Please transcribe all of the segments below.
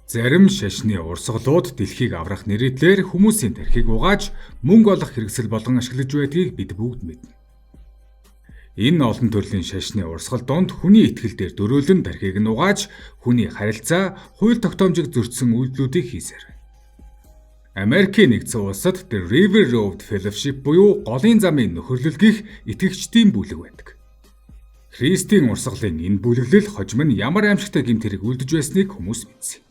Зарим шашны урсгалууд дэлхийг аврах нэрээр хүмүүсийн тархийг угааж мөнгө олох хэрэгсэл болгон ашиглаж байдгийг бид бүгд мэднэ. Энэ олон төрлийн шашны урсгал донд хүний итгэл дээр дөрөөлөн тархийг нь угааж хүний харилцаа, хууль тогтоомжийг зөрчсөн үйлдэлүүдийг хийсээр. Америкийн нэгдсэн улсад The River Road Fellowship буюу голын замын нөхөрлөл гэх итгэгчдийн бүлэг байдаг. Христийн урсгалын энэ бүлэглэл хожим нь ямар аимшигтай гэмт хэрэг үлдэж байсныг хүмүүс мэдсэн.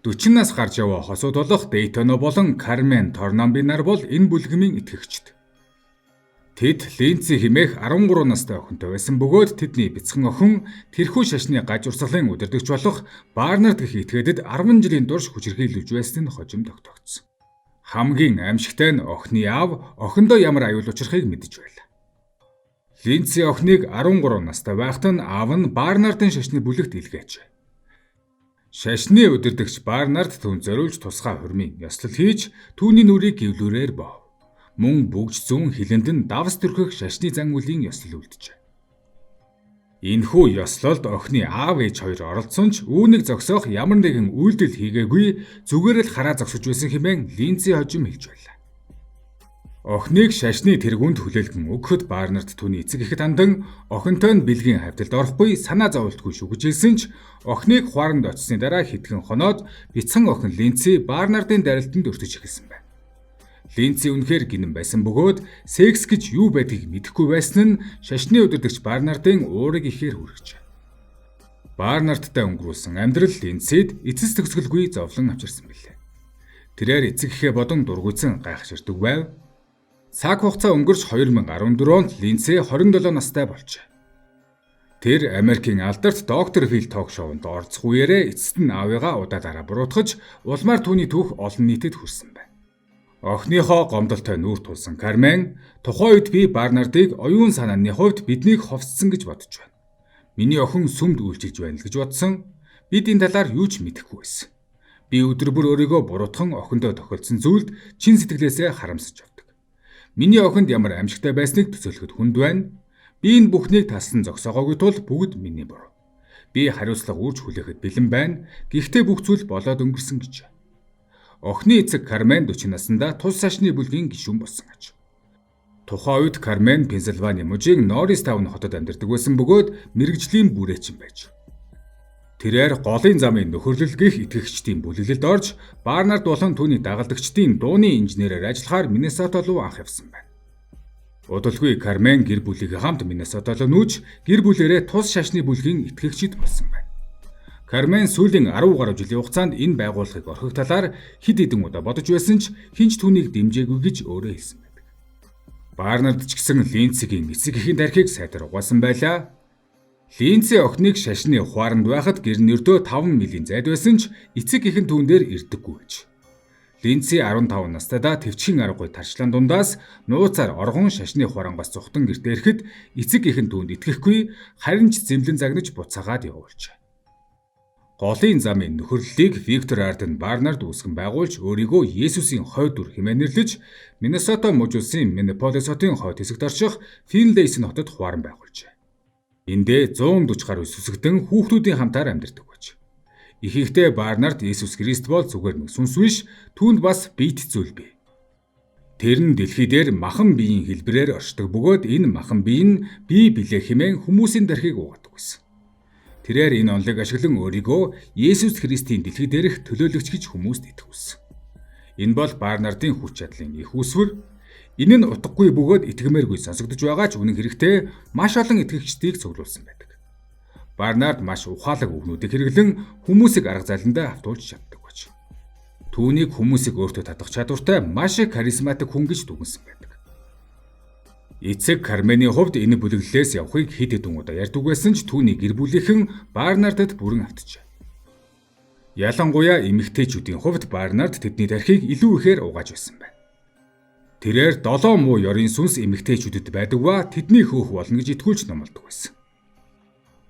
40 нас гарч яваа хосууд болох Дейтоно болон Кармен Торнамби нар бол энэ бүлгэмийн итгэгчд. Тэд Линдси хэмээх 13 настай охинтой байсан бөгөөд тэдний бяцхан охин тэрхүү шашны гаж урсгалын удирдагч болох Барнард гэх этгээдэд 10 жилийн турш хүчирхийлүүлж байсан нь хожим тогтогдсон. Хамгийн аимшигтай нь охины аав охиндоо ямар аюул учрахыг мэдэж байлаа. Линдси охиныг 13 настай байхад нь аав нь Барнардын шашны бүлэгт илгээжээ. Шашны удирдагч Барнард түүнд зориулж тусгай хурмын ёслол хийж түүний нүрийг гівлүүрээр бов. Мөн бүгж зүүн хилэнд нь давс төрхөх шашны зан үлийн ёслол үлджээ. Энэхүү ёслолд охины аав ээж хоёр оролцсон ч үүнийг зогсоох ямар нэгэн үйлдэл хийгээгүй зүгээр л хараа зогсож байсан хэмээн Линдси хожим хэлж байлаа. Охиныг шашны тэргуунд хүлээлгэн өгөхөд Барнард түүний эцэг эхэд андан охинтой нь бэлгийн хавьталд орохгүй санаа зовлтгүй шүү гэж хэлсэн ч охиныг хуаранд очсны дараа хэдхэн хоноод бяцхан охин Линдси Барнардын дарилтанд өртөж эхэлсэн байна. Линдси үнэхээр гинэн байсан бөгөөд секс гэж юу байдгийг мэдэхгүй байсан нь шашны удирдагч Барнардын уурыг ихээр хүргэжээ. Барнардтай өнгөрүүлсэн амьдрал Линдсид эцэс төгсгөлгүй зовлон авчирсан билээ. Тэрээр эцэг эхээ бодон дургуйсан гайхширдаг байв. Цаг хугацаа өнгөрч 2014 онд Линдси 27 настай болжээ. Тэр Америкийн алдарт доктор Фил ток шоунд орцох үеэрээ эцэст нь аавыгаа удаадараа буруутгаж улмаар түүний түүх олон нийтэд хүрсэн байна. Охиныхоо гомдолтой нүүр тулсан Кармен тухайн үед би Барнардыг оюун санааны хувьд биднийг ховсцсон гэж бодож байна. Миний охин сүмд үйлчилж байна л гэж бодсон. Бид энэ талаар юу ч мэдэхгүй байсан. Би өдөр бүр өөрийгөө буруутхан охиндоо тохиолдсон зүйлд чин сэтгэлээсээ харамсаж явдаг. Миний охинд ямар аимшигтай байсныг төсөөлөхөд хүнд байна. Би энэ бүхнийг таслан зогсоогоогүй тул бүгд миний буруу. Би хариуцлага үрж хүлээхэд бэлэн байна. Гэхдээ бүх зүйл болоод өнгөрсөн гэж. Охины эцэг Кармен 40 наснда тус шашны бүлгийн гишүүн болсон аж. Тухайн үед Кармен Пенсильвани мужийн Норристаун хотод амьдардаг байсан бөгөөд мэрэгжлийн бүрээчин байж. Тэрээр голын замын нөхөрлөл гэх итгэгчдийн бүлэглэлд орж Барнард болон түүний дагалдагчдын дууны инженерээр ажиллахаар Миннесота руу анх явсан байна. Удалгүй Кармен гэр бүлийнхээ хамт Миннесота руу нүүж гэр бүлээрээ тус шашны бүлгийн итгэгчид болсон байна. Кармен сүүлийн 10 гаруй жилийн хугацаанд энэ байгууллагыг орхих талаар хэд хэдэн удаа бодож байсан ч хинч түүнийг дэмжээгүй гэж өөрөө хэлсэн байдаг. Барнард ч гэсэн Линдсигийн эцэг эхийн тархийг сайтар угаасан байлаа. Линдси охиныг шашны хуаранд байхад гэр нь өртөө 5 милийн зайд байсан ч эцэг эхэн түүн дээр ирдэггүй гэж. Линдси 15 настайдаа төвчхийн аргагүй тарчлан дундаас нууцаар оргон шашны хуарангаас зүхтэн гэртээ ирэхэд эцэг эхэн түүнд итгэхгүй харин ч зэмлэн загнаж буцаагаад явуулжээ. Голын замын нөхөрлөлийг Виктор Арден Барнард үүсгэн байгуулж өөрийгөө Есүсийн хойд дүр хэмээн нэрлэж Миннесота муж улсын Миннеаполис хотын хойд хэсэгт орших Финлейсн хотод хуаран байгуулжээ. Эндээ 140 гаруй сүсэгдэн хүүхдүүдийн хамтаар амьдардаг байж. Ихэнхдээ Барнард Есүс Христ бол зүгээр нэг сүнс биш, түүнд бас биет зүйл бий. Тэр нь дэлхий дээр махан биеийн хэлбэрээр оршдог бөгөөд энэ махан бие нь бие билээ хэмээн хүмүүсийн дархийг угаадаг байсан. Тэрээр энэ онолыг ашиглан өөрийгөө Есүс Христийн дэлхий дээрх төлөөлөгч гэж хүмүүст итгүүлсэн. Энэ бол Барнардын хүч чадлын их үсвэр. Энэ нь утгагүй бөгөөд итгэмээргүй сонсогдож байгаа ч үнэн хэрэгтээ маш олон итгэгчдийг цуглуулсан байдаг. Барнард маш ухаалаг үгнүүдийг хэрэглэн хүмүүсийг арга заландаа автуулж чаддаг байж. Түүнийг хүмүүсийг өөртөө татах чадвартай маш их харизматик хүн гэж дүгнсэн байдаг. Эцэг Кармений хувьд энэ бүлэглэлээс явахыг хэд хэдэн удаа ярьдаг байсан ч түүний гэр бүлийнхэн Барнардад бүрэн автжээ. Ялангуяа эмэгтэйчүүдийн хувьд Барнард тэдний тархийг илүү ихээр угааж байсан байна. Тэрээр 7 муу ёрын сүнс эмэгтэйчүүдэд байдаг ба тэдний хөөх болно гэж итгүүлж номлодог байсан.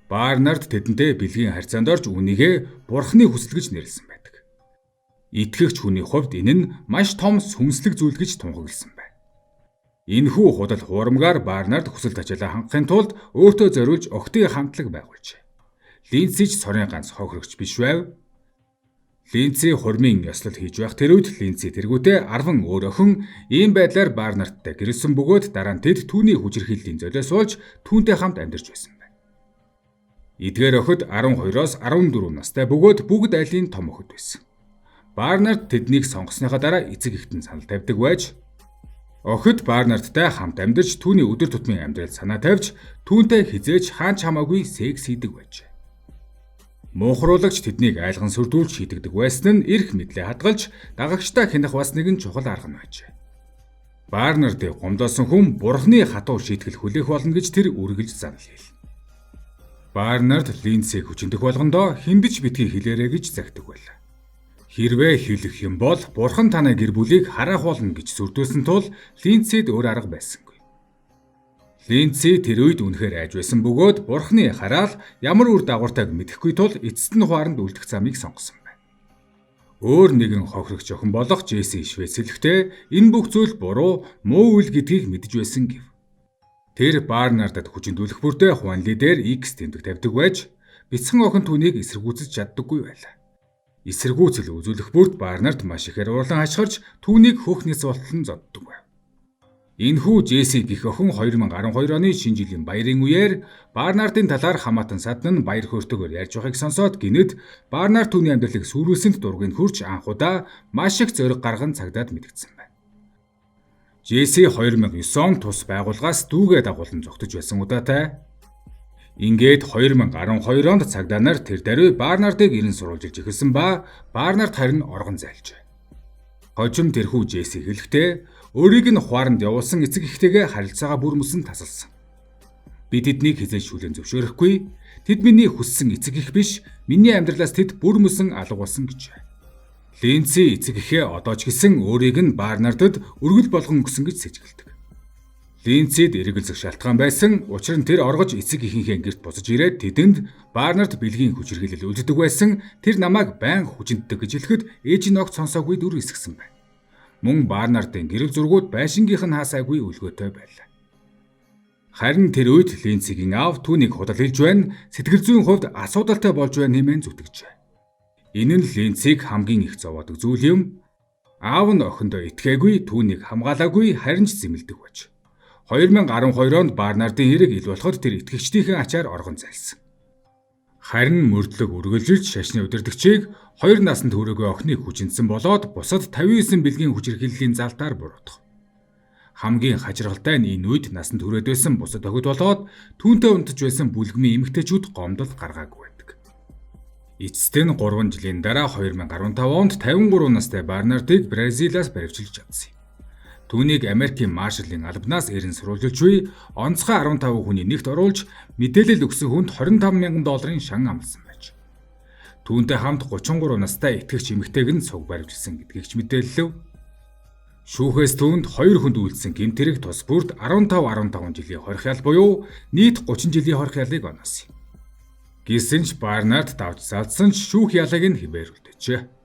Барнард тэдэнтэй бэлгийн харьцаанд орж үнийгээ Бурхны хүсэл гэж нэрлсэн байдаг. Итгэгч хүний хувьд энэ нь маш том сүнслэг зүйл гэж тунхагласан байна. Энэхүү худал хуурмгаар Барнард хүсэл тачаалаа хангахын тулд өөртөө зориулж охидын хамтлаг байгуулжээ. Линдси ч сорын ганц хохирогч биш байв. Линдси хурмын ёслол хийж байх тэр үед Линдси тэргүүтээ 10 өөр охин ийм байдлаар Барнардтай гэрэлсэн бөгөөд дараа нь тэд түүний хүчирхийллийн золиос болж түүнтэй хамт амьдарч байсан байна. Эдгээр охид 12-оос 14 настай бөгөөд бүгд айлын том охид байсан. Барнард тэднийг сонгосныхаа дараа эцэг эхтэн санал тавьдаг байж охид Барнардтай хамт амьдарч түүний өдөр тутмын амьдрал санаа тавьж түүнтэй хизээж хаанч хамаагүй секс хийдэг байжээ. Муухруулагч тэднийг айлган сүрдүүлж шийдэгдэг байсан нь эрх мэдлээ хадгалж дагагчтай хянах бас нэгэн чухал арга нь байжээ. Барнардыг гомдоосон хүн бурхны хатуу шийтгэл хүлээх болно гэж тэр үргэлж занал хийв. Барнард Линдсийг хүчндэх болгондоо хиндэж битгий хэлээрэ гэж загтаг байлаа. Хэрвээ хэлэх юм бол бурхан танай гэр бүлийг хараах болно гэж сүрдүүлсэн тул Линдсид өөр арга байсангүй. Линдси тэр үед үнэхээр айж байсан бөгөөд бурхны хараал ямар үр дагавартайг мэдэхгүй тул эцэст нь хуаранд үлдэх замыг сонгосон байна. Өөр нэгэн хохирогч охин болох Джесси Швецэлэгтээ энэ бүх зүйл буруу, муу үйл гэдгийг мэдж байсан гэв. Тэр Барнардад хүчндүүлэх бүртээ Хуанли дээр X тэмдэг тавьдаг байж бяцхан охин түүнийг эсэргүүцэж чаддаггүй байлаа. Эсэргүүцэл үзүүлэх бүрт Барнард маш ихээр урлан хашгирч түүнийг хөөхнээс болтон зоддог байв. Энэхүү Джесси гэх охин 2012 оны шинэ жилийн баярын үеэр Барнардын талаар хамаатан садан нь баяр хөөртэйгээр ярьж байгааг сонсоод гинэд Барнард түүний амьдралыг сүрүүлсэнд дургийг хурж анхудаа маш их зориг гарган цагдаад мэдгдсэн байна. Джесси 2009 он тус байгууллагаас дүүгээ дагуулan зогтож байсан удаатай. Ингээд 2012 онд цагдаа нар тэр даруй Барнардыг ирэн сурвалж ирж эхэлсэн ба Барнард харин оргон зайлжээ. Хожим тэрхүү Джесси хэлэхдээ өөрийг нь хуаранд явуулсан эцэг эхтэйгээ харилцаагаа бүр мөсөн тасалсан. Би тэднийг хизээж шүлэн зөвшөөрөхгүй. Тэд миний хүссэн эцэг эх биш, миний амьдралаас тэд бүр мөсөн алга болсон гэж. Линдси эцэг эхээ одоо ч гэсэн өөрийг нь Барнардад өргөл болгон өгсөн гэж сэжгэлдэг. Линдсид эргэлзэх шалтгаан байсан, учир нь тэр оргож эцэг эхийнхээ гэрт буцаж ирээд тэдэнд Барнард бэлгийн хүчирхийлэл үлддэг байсан, тэр намайг байн хүчинтдэг гэж хэлэхэд ээж нь огт сонсоогүй дүр эсгсэн байна. Мөн Барнардын гэрэл зургууд байшингийнх нь хаасаагүй үлгөөтэй байлаа. Харин тэр үед Линдсигийн аав түүнийг худал хэлж байна, сэтгэл зүйн хувьд асуудалтай болж байна хэмээн зүтгэжээ. Энэ нь Линдсиг хамгийн их зовоодог зүйл юм. Аав нь охиндоо итгээгүй, түүнийг хамгаалаагүй, харин ч зэмлдэг байж. 2012 онд Барнардын хэрэг ил болоход тэр итгэгчдийн ачаар оргон зайлсан. Харин мөрдлөг үргэлжилж шашны удирдагчийг 2 наснд хүрээгүй охиныг хүчинсэн болоод бусад 59 бэлгийн хүчирхийллийн залтаар буруутгав. Хамгийн хачиргалтай нь энэ үед насанд хүрээд байсан бусад охид болоод түүнтэй унтаж байсан бүлгмийн эмэгтэйчүүд гомдол гаргаагүй байдаг. Эцэст нь 3 жилийн дараа 2015 онд 53 настай Барнардыг Бразилиас баривчилж чадсан юм. Түүнийг Америкийн маршалын албанаас эрен сурвалжилж буй онцгой 15 хүний нэгт оруулж мэдээлэл өгсөн хүнд $25,000 шан амласан байж. Түүнтэй хамт 33 настай итгэгч эмэгтэйг нь цуг баривчилсан гэдгийг ч мэдээллэв. Шүүхээс түүнд 2 хүнд үйлдсэн гэмтэрэг тус бүрд 15 жилийн хорхиал буюу нийт 30 жилийн хорхиалыг оноосон юм. Гэсэн ч Барнард давж залдсан ч шүүх ялыг нь хибээр үлдээжээ.